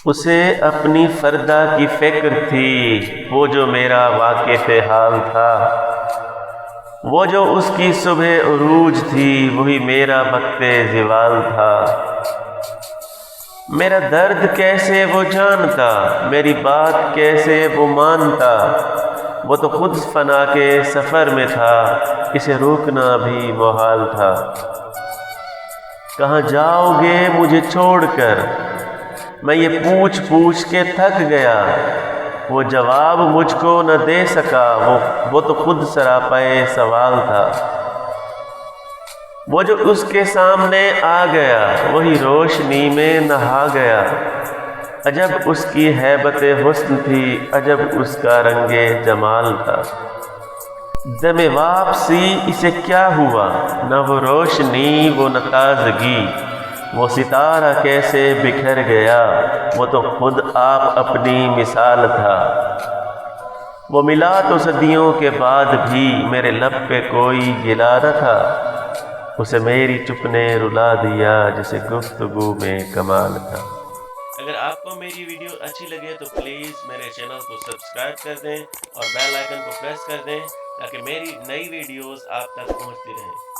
اسے اپنی فردا کی فکر تھی، وہ جو میرا واقف حال تھا، وہ جو اس کی صبح عروج تھی، وہی میرا وقت زوال تھا۔ میرا درد کیسے وہ جانتا، میری بات کیسے وہ مانتا، وہ تو خود فنا کے سفر میں تھا، اسے روکنا بھی محال تھا۔ کہاں جاؤ گے مجھے چھوڑ کر، میں یہ پوچھ پوچھ کے تھک گیا، وہ جواب مجھ کو نہ دے سکا، وہ تو خود سراپے سوال تھا۔ وہ جو اس کے سامنے آ گیا، وہی روشنی میں نہا گیا، عجب اس کی ہیبت حسن تھی، عجب اس کا رنگ جمال تھا۔ دم واپسی اسے کیا ہوا، نہ وہ روشنی وہ نہ تازگی، وہ ستارہ کیسے بکھر گیا، وہ تو خود آپ اپنی مثال تھا۔ وہ ملا تو صدیوں کے بعد بھی، میرے لب پہ کوئی گلا نہ تھا، اسے میری چپ نے رلا دیا جسے گفتگو میں کمال تھا۔ اگر آپ کو میری ویڈیو اچھی لگے تو پلیز میرے چینل کو سبسکرائب کر دیں اور بیل آئیکن کو پریس کر دیں تاکہ میری نئی ویڈیوز آپ تک پہنچتی رہیں۔